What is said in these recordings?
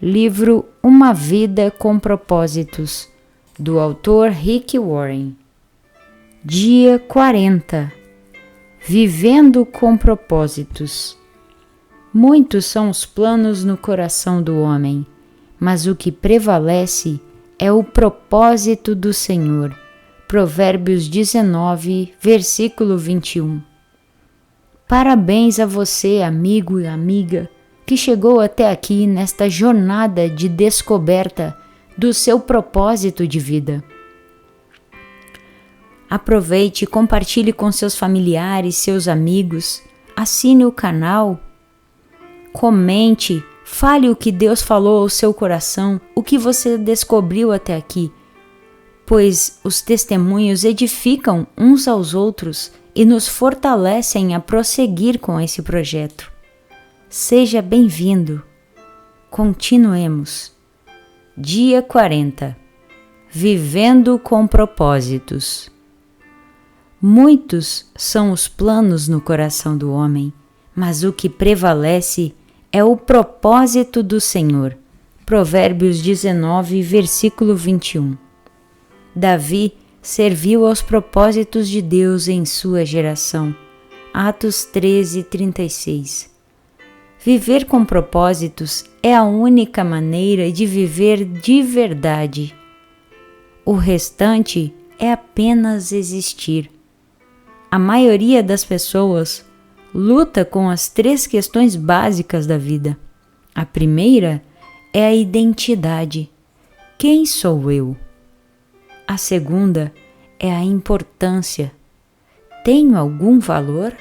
Livro Uma Vida com Propósitos, do autor Rick Warren. Dia 40. Vivendo com propósitos. Muitos são os planos no coração do homem, mas o que prevalece é o propósito do Senhor. Provérbios 19, versículo 21. Parabéns a você, amigo e amiga, que chegou até aqui nesta jornada de descoberta do seu propósito de vida. Aproveite e compartilhe com seus familiares, seus amigos, assine o canal, comente, fale o que Deus falou ao seu coração, o que você descobriu até aqui, pois os testemunhos edificam uns aos outros e nos fortalecem a prosseguir com esse projeto. Seja bem-vindo. Continuemos. Dia 40. Vivendo com propósitos. Muitos são os planos no coração do homem, mas o que prevalece é o propósito do Senhor. Provérbios 19, versículo 21. Davi serviu aos propósitos de Deus em sua geração. Atos 13, 36. Viver com propósitos é a única maneira de viver de verdade. O restante é apenas existir. A maioria das pessoas luta com as 3 questões básicas da vida. A primeira é a identidade. Quem sou eu? A segunda é a importância. Tenho algum valor?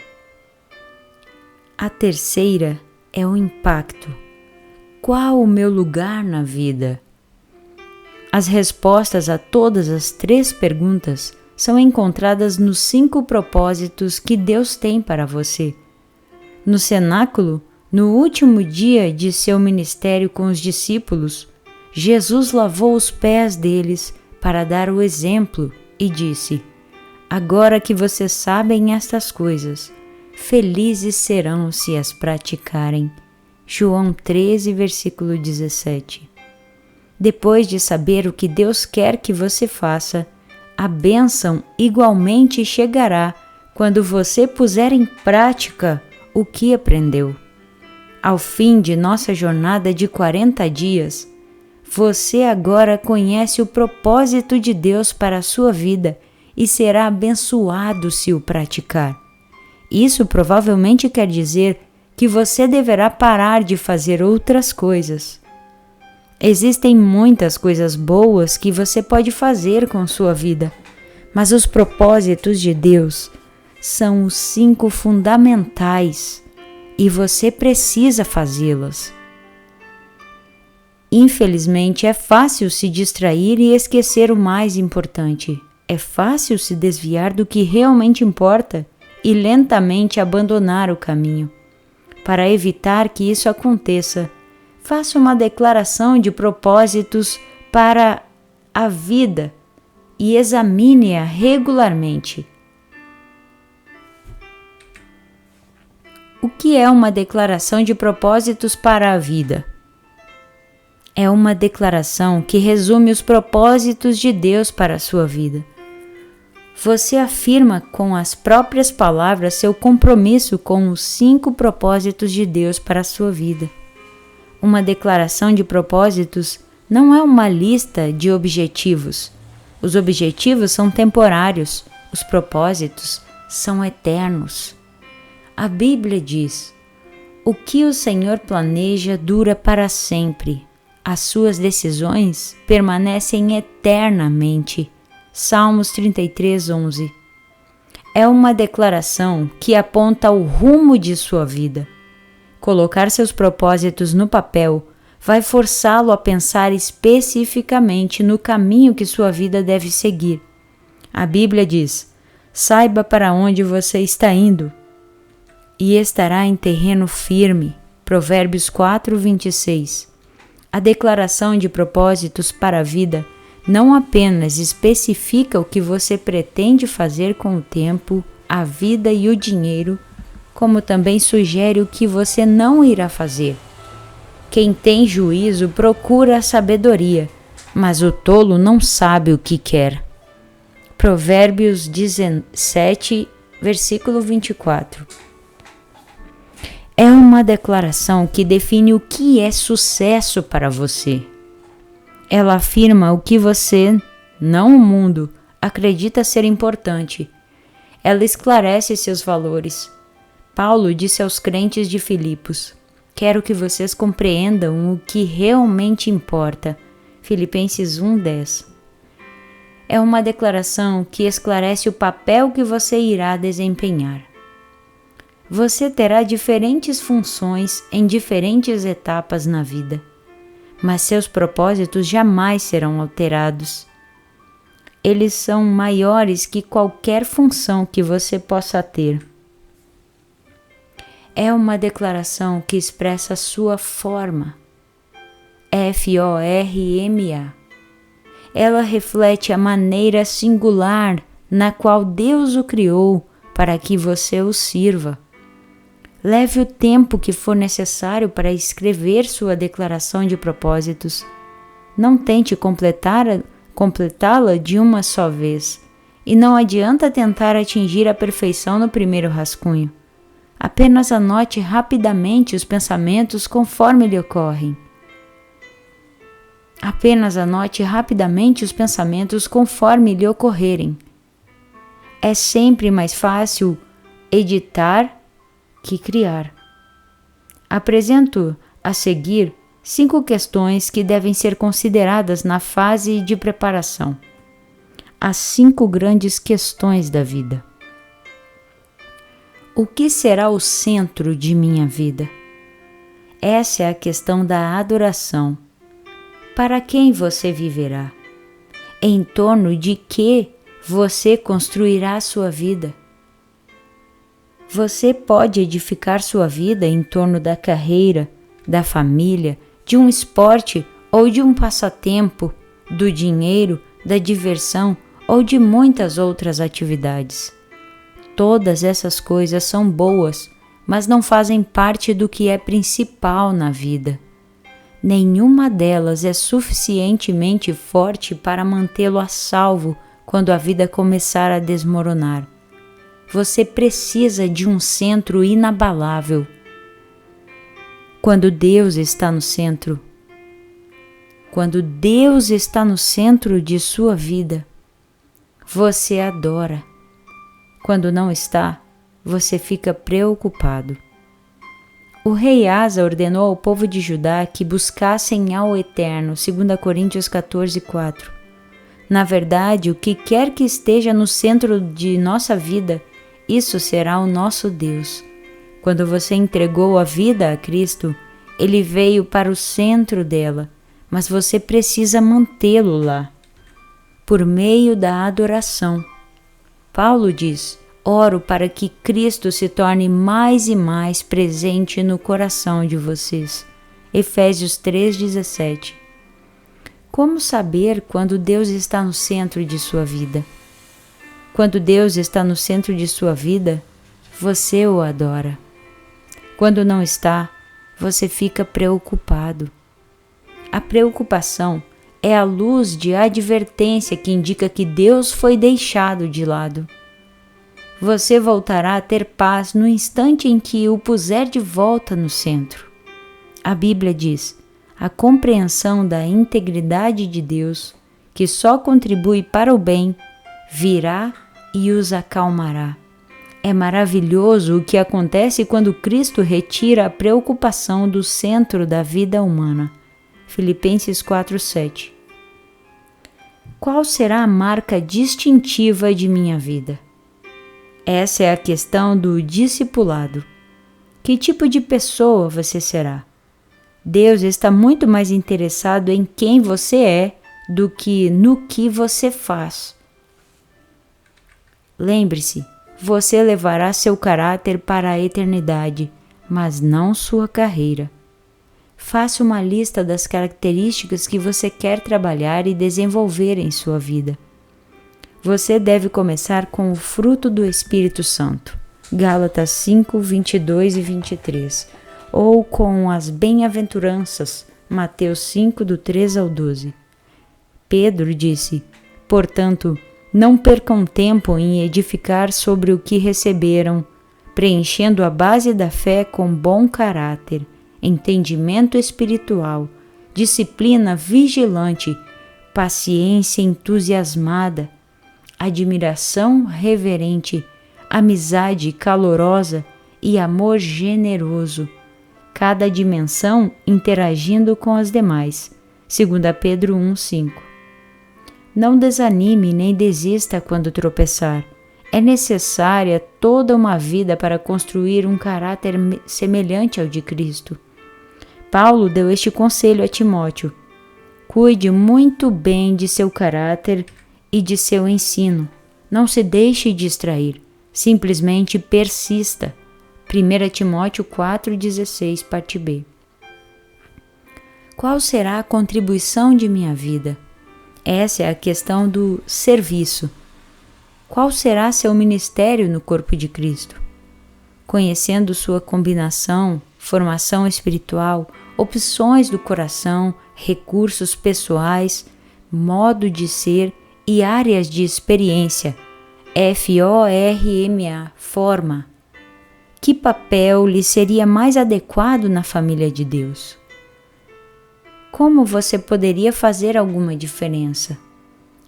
A terceira é o impacto. Qual o meu lugar na vida? As respostas a todas as 3 perguntas são encontradas nos 5 propósitos que Deus tem para você. No cenáculo, no último dia de seu ministério com os discípulos, Jesus lavou os pés deles para dar o exemplo e disse: agora que vocês sabem estas coisas, felizes serão se as praticarem. João 13, versículo 17. Depois de saber o que Deus quer que você faça, a bênção igualmente chegará quando você puser em prática o que aprendeu. Ao fim de nossa jornada de 40 dias, você agora conhece o propósito de Deus para a sua vida e será abençoado se o praticar. Isso provavelmente quer dizer que você deverá parar de fazer outras coisas. Existem muitas coisas boas que você pode fazer com sua vida, mas os propósitos de Deus são os 5 fundamentais e você precisa fazê-las. Infelizmente, é fácil se distrair e esquecer o mais importante. É fácil se desviar do que realmente importa e lentamente abandonar o caminho. Para evitar que isso aconteça, faça uma declaração de propósitos para a vida e examine-a regularmente. O que é uma declaração de propósitos para a vida? É uma declaração que resume os propósitos de Deus para a sua vida. Você afirma com as próprias palavras seu compromisso com os 5 propósitos de Deus para a sua vida. Uma declaração de propósitos não é uma lista de objetivos. Os objetivos são temporários, os propósitos são eternos. A Bíblia diz: o que o Senhor planeja dura para sempre. As suas decisões permanecem eternamente. Salmos 33, 11. É uma declaração que aponta o rumo de sua vida. Colocar seus propósitos no papel vai forçá-lo a pensar especificamente no caminho que sua vida deve seguir. A Bíblia diz: saiba para onde você está indo e estará em terreno firme. Provérbios 4, 26. A declaração de propósitos para a vida não apenas especifica o que você pretende fazer com o tempo, a vida e o dinheiro, como também sugere o que você não irá fazer. Quem tem juízo procura a sabedoria, mas o tolo não sabe o que quer. Provérbios 17, versículo 24. É uma declaração que define o que é sucesso para você. Ela afirma o que você, não o mundo, acredita ser importante. Ela esclarece seus valores. Paulo disse aos crentes de Filipos: quero que vocês compreendam o que realmente importa. Filipenses 1:10. É uma declaração que esclarece o papel que você irá desempenhar. Você terá diferentes funções em diferentes etapas na vida, mas seus propósitos jamais serão alterados. Eles são maiores que qualquer função que você possa ter. É uma declaração que expressa a sua forma. F-O-R-M-A. Ela reflete a maneira singular na qual Deus o criou para que você o sirva. Leve o tempo que for necessário para escrever sua declaração de propósitos. Não tente completá-la de uma só vez, e não adianta tentar atingir a perfeição no primeiro rascunho. Apenas anote rapidamente os pensamentos conforme lhe ocorrem. Apenas anote rapidamente os pensamentos conforme lhe ocorrerem. É sempre mais fácil editar que criar. Apresento a seguir 5 questões que devem ser consideradas na fase de preparação. As 5 grandes questões da vida. O que será o centro de minha vida? Essa é a questão da adoração. Para quem você viverá? Em torno de que você construirá a sua vida? Você pode edificar sua vida em torno da carreira, da família, de um esporte ou de um passatempo, do dinheiro, da diversão ou de muitas outras atividades. Todas essas coisas são boas, mas não fazem parte do que é principal na vida. Nenhuma delas é suficientemente forte para mantê-lo a salvo quando a vida começar a desmoronar. Você precisa de um centro inabalável. Quando Deus está no centro de sua vida, você adora. Quando não está, você fica preocupado. O rei Asa ordenou ao povo de Judá que buscassem ao Eterno, 2 Coríntios 14:4. Na verdade, o que quer que esteja no centro de nossa vida, isso será o nosso Deus. Quando você entregou a vida a Cristo, Ele veio para o centro dela, mas você precisa mantê-lo lá, por meio da adoração. Paulo diz: oro para que Cristo se torne mais e mais presente no coração de vocês. Efésios 3:17. Como saber quando Deus está no centro de sua vida? Quando Deus está no centro de sua vida, você o adora. Quando não está, você fica preocupado. A preocupação é a luz de advertência que indica que Deus foi deixado de lado. Você voltará a ter paz no instante em que o puser de volta no centro. A Bíblia diz: a compreensão da integridade de Deus, que só contribui para o bem, virá e os acalmará. É maravilhoso o que acontece quando Cristo retira a preocupação do centro da vida humana. Filipenses 4:7. Qual será a marca distintiva de minha vida? Essa é a questão do discipulado. Que tipo de pessoa você será? Deus está muito mais interessado em quem você é do que no que você faz. Lembre-se, você levará seu caráter para a eternidade, mas não sua carreira. Faça uma lista das características que você quer trabalhar e desenvolver em sua vida. Você deve começar com o fruto do Espírito Santo. Gálatas 5, 22 e 23. ou com as bem-aventuranças, Mateus 5, do 3 ao 12. Pedro disse: portanto, não percam tempo em edificar sobre o que receberam, preenchendo a base da fé com bom caráter, entendimento espiritual, disciplina vigilante, paciência entusiasmada, admiração reverente, amizade calorosa e amor generoso, cada dimensão interagindo com as demais. 2 Pedro 1:5. Não desanime nem desista quando tropeçar. É necessária toda uma vida para construir um caráter semelhante ao de Cristo. Paulo deu este conselho a Timóteo: cuide muito bem de seu caráter e de seu ensino. Não se deixe distrair, simplesmente persista. 1 Timóteo 4,16, parte B. Qual será a contribuição de minha vida? Essa é a questão do serviço. Qual será seu ministério no corpo de Cristo? Conhecendo sua combinação, formação espiritual, opções do coração, recursos pessoais, modo de ser e áreas de experiência, FORMA, forma. Que papel lhe seria mais adequado na família de Deus? Como você poderia fazer alguma diferença?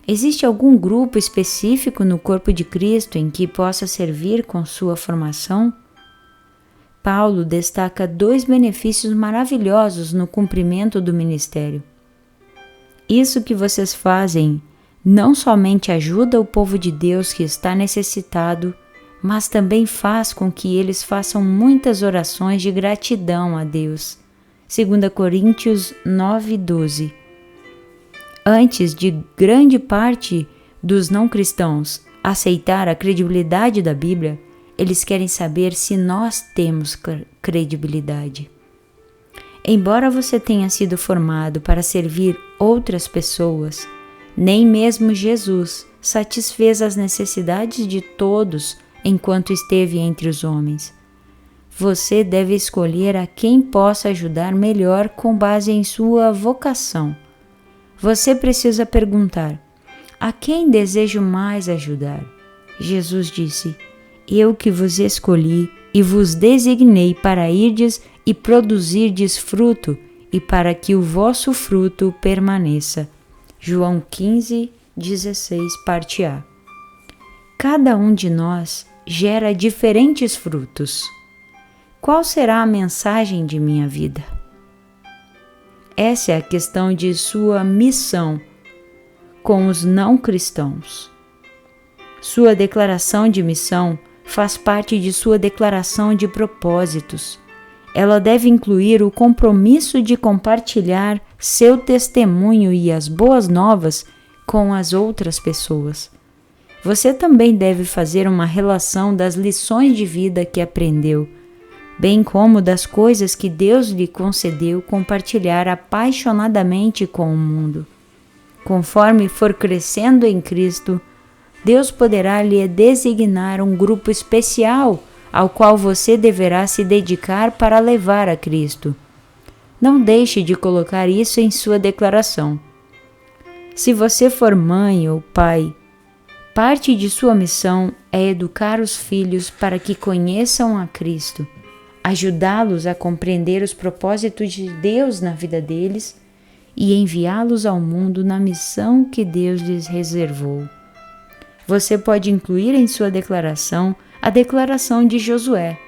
Existe algum grupo específico no corpo de Cristo em que possa servir com sua formação? Paulo destaca 2 benefícios maravilhosos no cumprimento do ministério. Isso que vocês fazem não somente ajuda o povo de Deus que está necessitado, mas também faz com que eles façam muitas orações de gratidão a Deus. 2 Coríntios 9:12. Antes de grande parte dos não cristãos aceitar a credibilidade da Bíblia, eles querem saber se nós temos credibilidade. Embora você tenha sido formado para servir outras pessoas, nem mesmo Jesus satisfez as necessidades de todos enquanto esteve entre os homens. Você deve escolher a quem possa ajudar melhor com base em sua vocação. Você precisa perguntar: a quem desejo mais ajudar? Jesus disse: eu que vos escolhi e vos designei para irdes e produzirdes fruto, e para que o vosso fruto permaneça. João 15:16, parte A. Cada um de nós gera diferentes frutos. Qual será a mensagem de minha vida? Essa é a questão de sua missão com os não cristãos. Sua declaração de missão faz parte de sua declaração de propósitos. Ela deve incluir o compromisso de compartilhar seu testemunho e as boas novas com as outras pessoas. Você também deve fazer uma relação das lições de vida que aprendeu, bem como das coisas que Deus lhe concedeu compartilhar apaixonadamente com o mundo. Conforme for crescendo em Cristo, Deus poderá lhe designar um grupo especial ao qual você deverá se dedicar para levar a Cristo. Não deixe de colocar isso em sua declaração. Se você for mãe ou pai, parte de sua missão é educar os filhos para que conheçam a Cristo, ajudá-los a compreender os propósitos de Deus na vida deles e enviá-los ao mundo na missão que Deus lhes reservou. Você pode incluir em sua declaração a declaração de Josué: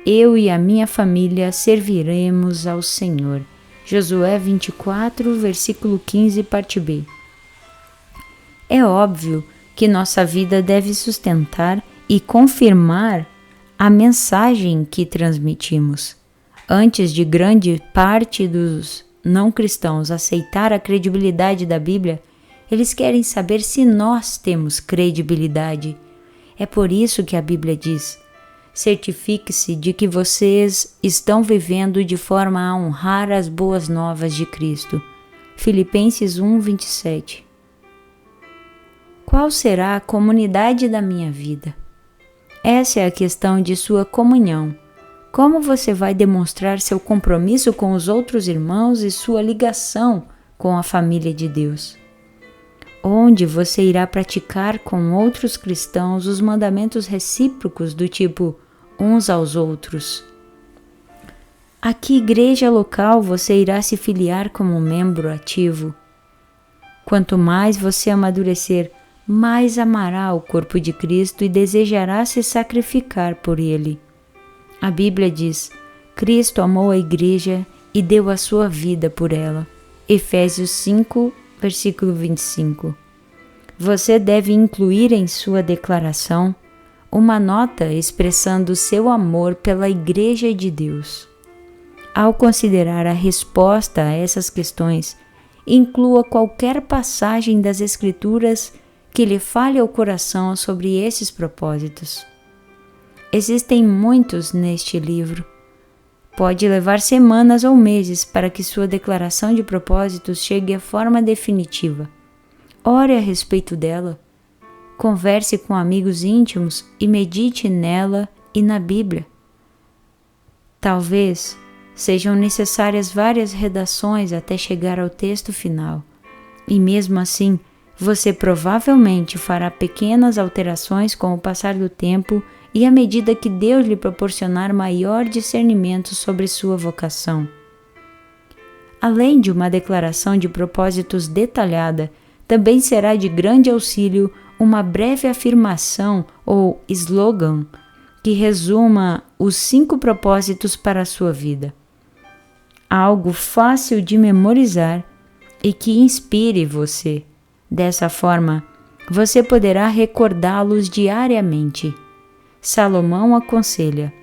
eu e a minha família serviremos ao Senhor. Josué 24, versículo 15, parte B. É óbvio que nossa vida deve sustentar e confirmar a mensagem que transmitimos. Antes de grande parte dos não cristãos aceitar a credibilidade da Bíblia, eles querem saber se nós temos credibilidade. É por isso que a Bíblia diz: certifique-se de que vocês estão vivendo de forma a honrar as boas novas de Cristo. Filipenses 1:27. Qual será a comunidade da minha vida? Essa é a questão de sua comunhão Como você vai demonstrar seu compromisso com os outros irmãos e sua ligação com a família de Deus? Onde você irá praticar com outros cristãos os mandamentos recíprocos do tipo uns aos outros? A que igreja local você irá se filiar como membro ativo? Quanto mais você amadurecer, mais amará o corpo de Cristo e desejará se sacrificar por ele. A Bíblia diz: Cristo amou a igreja e deu a sua vida por ela. Efésios 5, versículo 25. Você deve incluir em sua declaração uma nota expressando seu amor pela Igreja de Deus. Ao considerar a resposta a essas questões, inclua qualquer passagem das Escrituras que lhe fale ao coração sobre esses propósitos. Existem muitos neste livro. Pode levar semanas ou meses para que sua declaração de propósitos chegue à forma definitiva. Ore a respeito dela. Converse com amigos íntimos e medite nela e na Bíblia. Talvez sejam necessárias várias redações até chegar ao texto final, e mesmo assim, você provavelmente fará pequenas alterações com o passar do tempo e à medida que Deus lhe proporcionar maior discernimento sobre sua vocação. Além de uma declaração de propósitos detalhada, também será de grande auxílio uma breve afirmação ou slogan que resuma os 5 propósitos para a sua vida. Algo fácil de memorizar e que inspire você. Dessa forma, você poderá recordá-los diariamente. Salomão aconselha: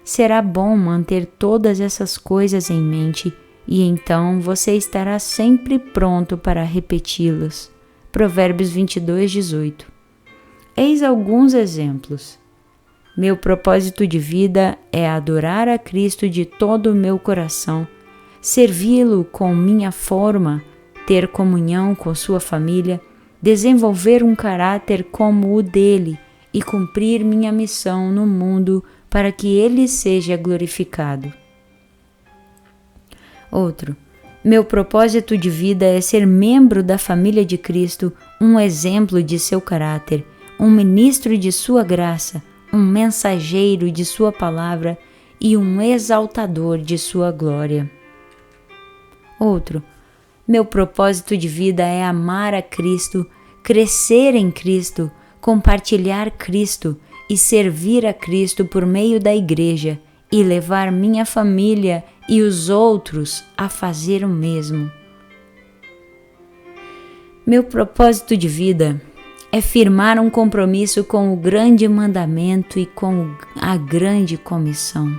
será bom manter todas essas coisas em mente e então você estará sempre pronto para repeti-las. Provérbios 22, 18. Eis alguns exemplos. Meu propósito de vida é adorar a Cristo de todo o meu coração, servi-lo com minha forma, ter comunhão com sua família, desenvolver um caráter como o dele e cumprir minha missão no mundo para que ele seja glorificado. Outro. Meu propósito de vida é ser membro da família de Cristo, um exemplo de seu caráter, um ministro de sua graça, um mensageiro de sua palavra e um exaltador de sua glória. Outro. Meu propósito de vida é amar a Cristo, crescer em Cristo, compartilhar Cristo e servir a Cristo por meio da igreja e levar minha família e os outros a fazer o mesmo. Meu propósito de vida é firmar um compromisso com o grande mandamento e com a grande comissão.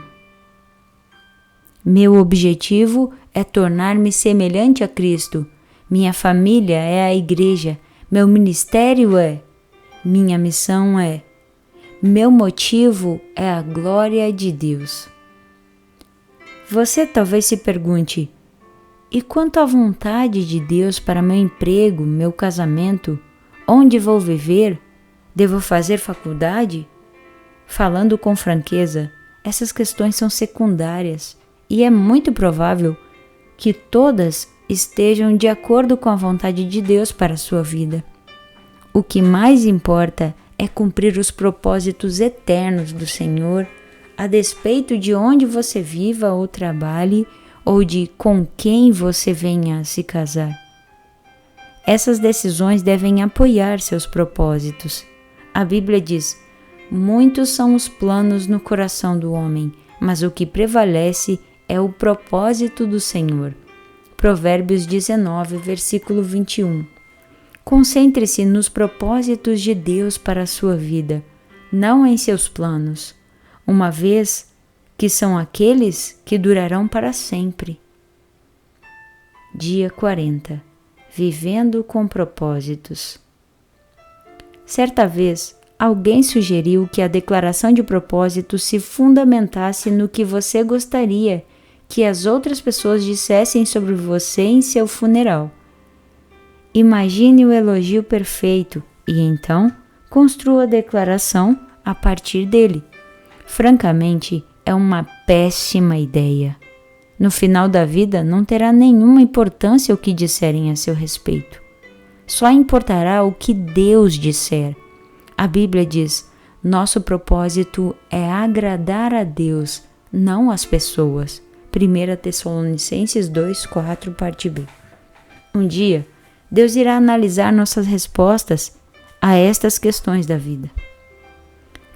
Meu objetivo é tornar-me semelhante a Cristo. Minha família é a igreja. Meu ministério é. Minha missão é. Meu motivo é a glória de Deus. Você talvez se pergunte: e quanto à vontade de Deus para meu emprego, meu casamento, onde vou viver? Devo fazer faculdade? Falando com franqueza, essas questões são secundárias e é muito provável que todas estejam de acordo com a vontade de Deus para a sua vida. O que mais importa é cumprir os propósitos eternos do Senhor, a despeito de onde você viva ou trabalhe, ou de com quem você venha a se casar. Essas decisões devem apoiar seus propósitos. A Bíblia diz: muitos são os planos no coração do homem, mas o que prevalece é o propósito do Senhor. Provérbios 19, versículo 21. Concentre-se nos propósitos de Deus para a sua vida, não em seus planos, uma vez que são aqueles que durarão para sempre. Dia 40. Vivendo com propósitos. Certa vez, alguém sugeriu que a declaração de propósito se fundamentasse no que você gostaria que as outras pessoas dissessem sobre você em seu funeral. Imagine o elogio perfeito e então construa a declaração a partir dele. Francamente, é uma péssima ideia. No final da vida não terá nenhuma importância o que disserem a seu respeito. Só importará o que Deus disser. A Bíblia diz: nosso propósito é agradar a Deus, não as pessoas. 1 Tessalonicenses 2:4, parte B. Um dia, Deus irá analisar nossas respostas a estas questões da vida.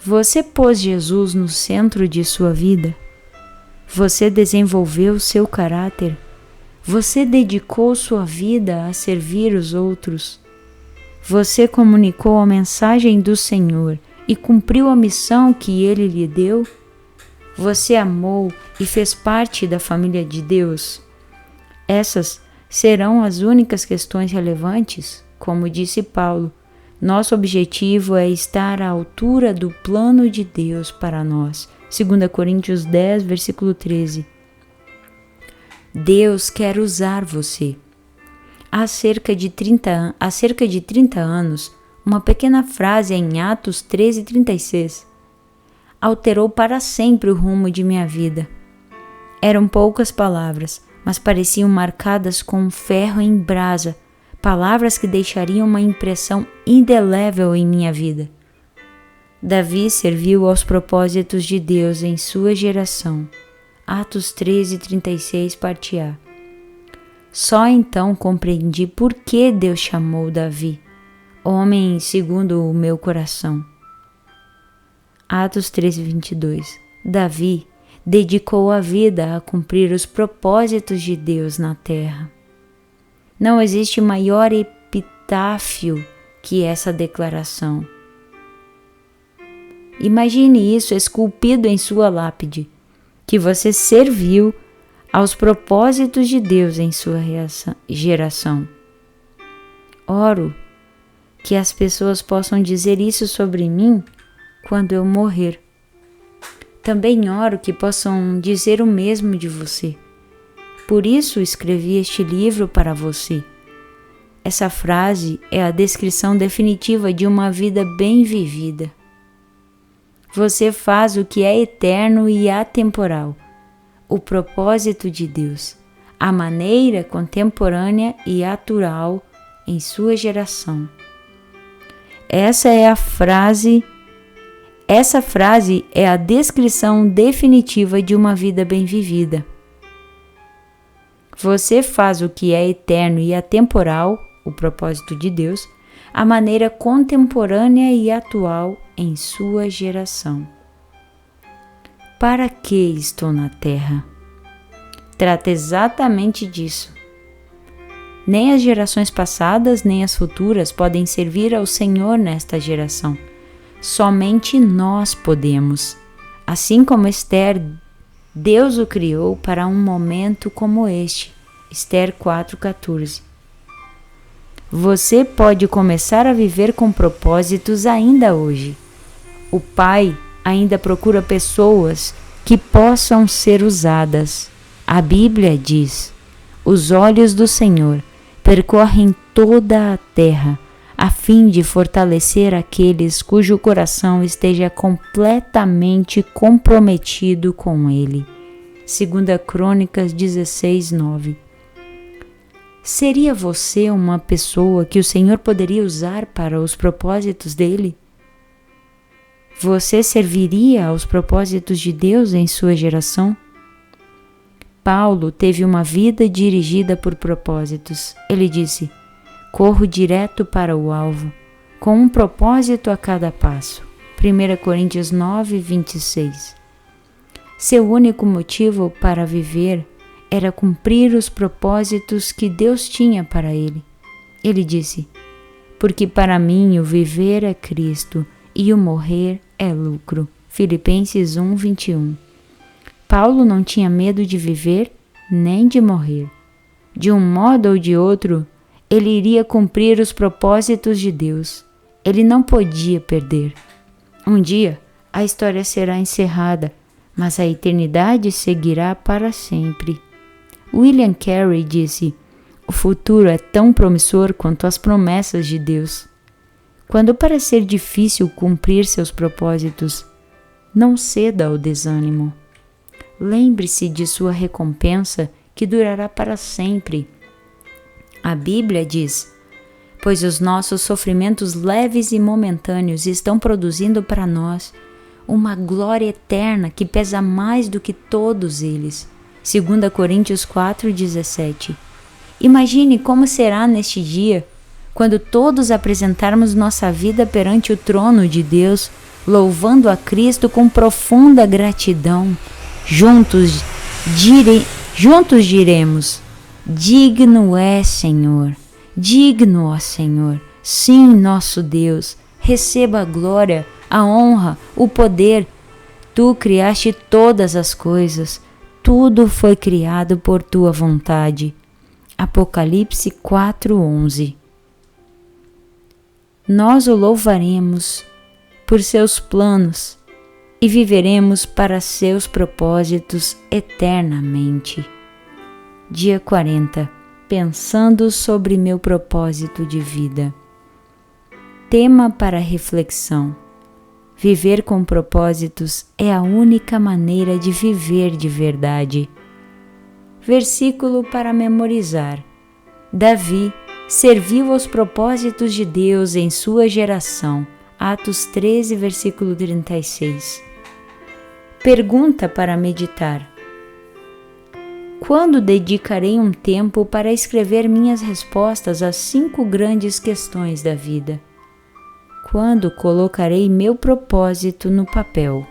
Você pôs Jesus no centro de sua vida? Você desenvolveu seu caráter? Você dedicou sua vida a servir os outros? Você comunicou a mensagem do Senhor e cumpriu a missão que Ele lhe deu? Você amou e fez parte da família de Deus? Essas serão as únicas questões relevantes? Como disse Paulo, nosso objetivo é estar à altura do plano de Deus para nós. 2 Coríntios 10, versículo 13. Deus quer usar você. Há cerca de 30 anos, uma pequena frase em Atos 13:36 alterou para sempre o rumo de minha vida. Eram poucas palavras, mas pareciam marcadas com um ferro em brasa, palavras que deixariam uma impressão indelével em minha vida. Davi serviu aos propósitos de Deus em sua geração. Atos 13:36, parte A. Só então compreendi por que Deus chamou Davi, homem segundo o meu coração. Atos 13:22. Davi dedicou a vida a cumprir os propósitos de Deus na terra. Não existe maior epitáfio que essa declaração. Imagine isso esculpido em sua lápide, que você serviu aos propósitos de Deus em sua geração. Oro que as pessoas possam dizer isso sobre mim quando eu morrer. Também oro que possam dizer o mesmo de você. Por isso escrevi este livro para você. Essa frase é a descrição definitiva de uma vida bem vivida. Você faz o que é eterno e atemporal, o propósito de Deus, a maneira contemporânea e atual em sua geração. Essa frase é a descrição definitiva de uma vida bem vivida. Você faz o que é eterno e atemporal, o propósito de Deus, a maneira contemporânea e atual em sua geração. Para que estou na Terra? Trata exatamente disso. Nem as gerações passadas, nem as futuras podem servir ao Senhor nesta geração. Somente nós podemos. Assim como Esther, Deus o criou para um momento como este. Esther 4:14. Você pode começar a viver com propósitos ainda hoje. O Pai ainda procura pessoas que possam ser usadas. A Bíblia diz: os olhos do Senhor percorrem toda a terra, a fim de fortalecer aqueles cujo coração esteja completamente comprometido com Ele. 2 Crônicas 16:9. Seria você uma pessoa que o Senhor poderia usar para os propósitos dele? Você serviria aos propósitos de Deus em sua geração? Paulo teve uma vida dirigida por propósitos. Ele disse: corro direto para o alvo, com um propósito a cada passo. 1 Coríntios 9:26. Seu único motivo para viver era cumprir os propósitos que Deus tinha para ele. Ele disse: porque para mim o viver é Cristo e o morrer é lucro. Filipenses 1:21. Paulo não tinha medo de viver nem de morrer. De um modo ou de outro, ele iria cumprir os propósitos de Deus. Ele não podia perder. Um dia, a história será encerrada, mas a eternidade seguirá para sempre. William Carey disse: o futuro é tão promissor quanto as promessas de Deus. Quando parecer difícil cumprir seus propósitos, não ceda ao desânimo. Lembre-se de sua recompensa, que durará para sempre. A Bíblia diz: pois os nossos sofrimentos leves e momentâneos estão produzindo para nós uma glória eterna que pesa mais do que todos eles. 2 Coríntios 4,17. Imagine como será neste dia, quando todos apresentarmos nossa vida perante o trono de Deus, louvando a Cristo com profunda gratidão. Juntos diremos: digno é, Senhor, digno, ó Senhor, sim, nosso Deus, receba a glória, a honra, o poder. Tu criaste todas as coisas, tudo foi criado por tua vontade. Apocalipse 4:11. Nós o louvaremos por seus planos e viveremos para seus propósitos eternamente. Dia 40. Pensando sobre meu propósito de vida. Tema para reflexão: viver com propósitos é a única maneira de viver de verdade. Versículo para memorizar. Davi serviu aos propósitos de Deus em sua geração. Atos 13, versículo 36. Pergunta para meditar: quando dedicarei um tempo para escrever minhas respostas às 5 grandes questões da vida? Quando colocarei meu propósito no papel?